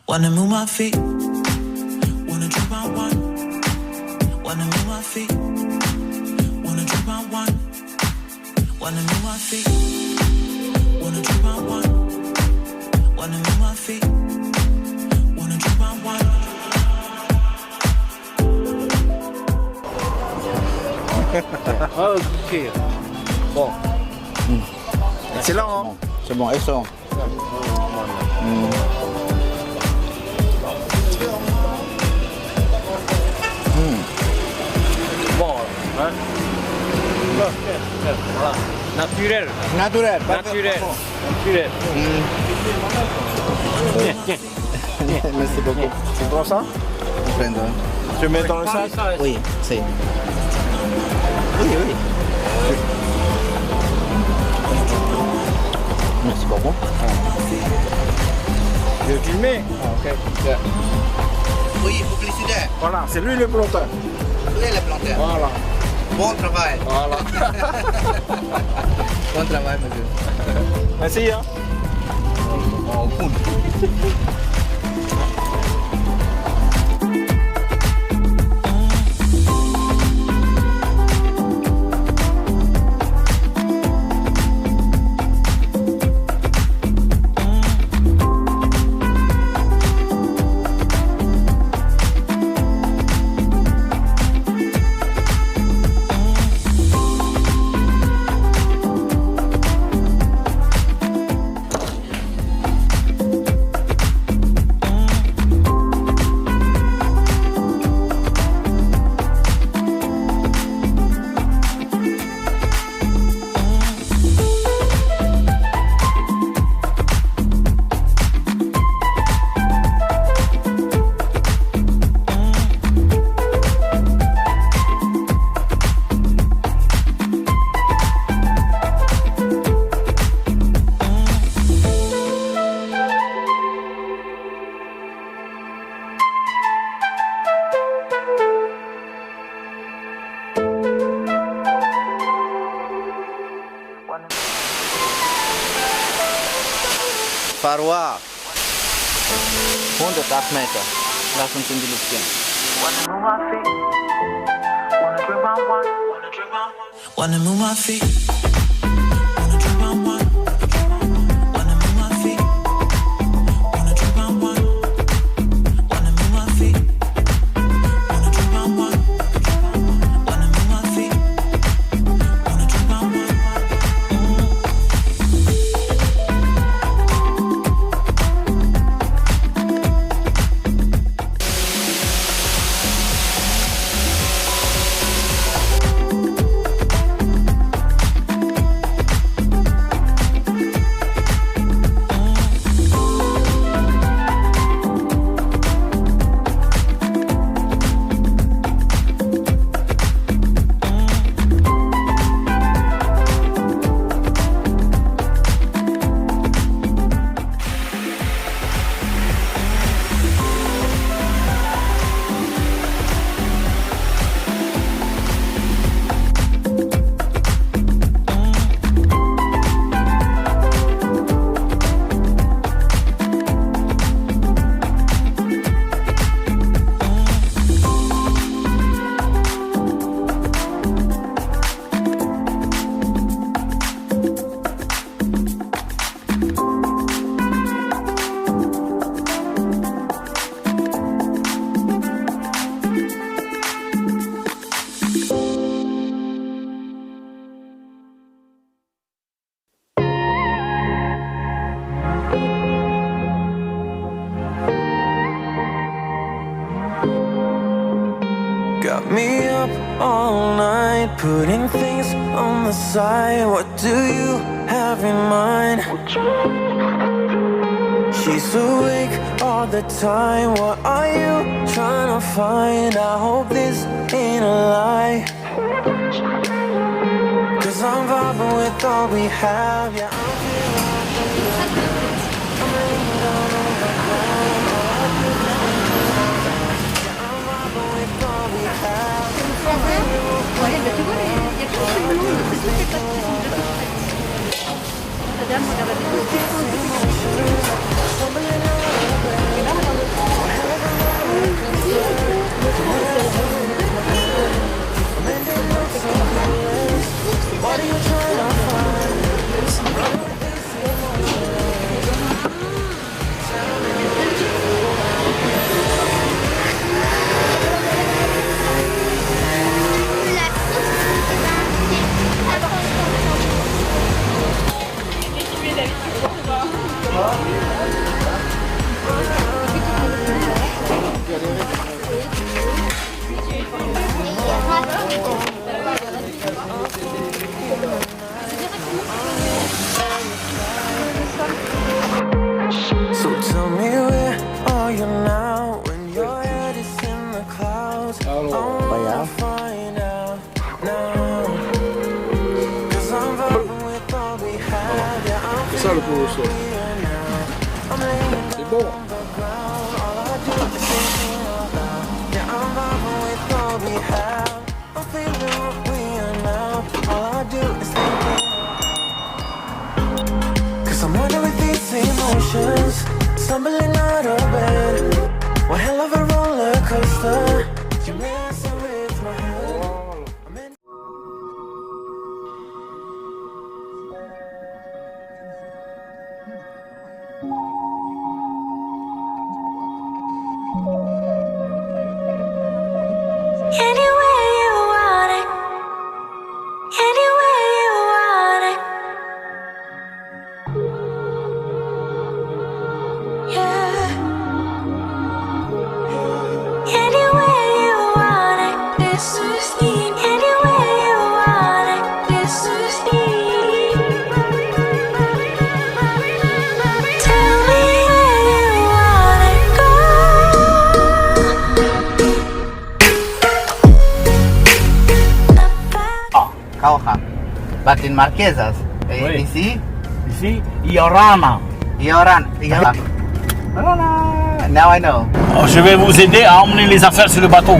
Wanna move my feet, wanna drink my wine. Wanna move my feet, wanna drink my wine. Wanna move my feet, wanna drink my wine. Wanna move my feet, wanna drink my wine. Ok. Bon. Excellent, hein? C'est bon, excellent. Bon, hein? Voilà. Naturel. Naturel. Naturel. Naturel. Merci beaucoup. C'est bon ça? Prendo. Tu mets dans le sac? Oui, c'est. Oui, oui. Merci beaucoup. Tu veux filmer? Ok. Yeah. Oui, publicitaire. Voilà, c'est lui le planteur. Lui est le planteur. Voilà. Bon travail. Voilà. Bon travail, monsieur. Merci, hein? Oh, cool. Farwa. 108 meter. Lass uns in die Luft gehen. Wanna move my feet, wanna drink my wine. Wanna drink my wine. Wanna move my feet, wanna drink my wine. Wanna move my feet, wanna drink my wine. Wanna move my feet, wanna drink my wine. Wanna move my feet, wanna drink my wine. Got me up all night, putting things on the side. What do you have in mind? She's awake all the time. What are you trying to find? I hope this ain't a lie, 'cause I'm vibing with all we have. Yeah, I'm laying down on the ground. Yeah, I'm vibing with all we have. peu au sol. C'est bon. I'm wondering with these emotions, stumbling out of bed. One hell of a roller coaster. You messing with my head. Anywhere you want it, anywhere you want it, yeah. Anywhere you want it, this is me. Anywhere you want it, this is me. Tell me where you wanna go. Cauca. But in Marquesas. Oui. Ici, Ici, Iorana. Ioran. Now I know. Je vais vous aider à emmener les affaires sur le bateau.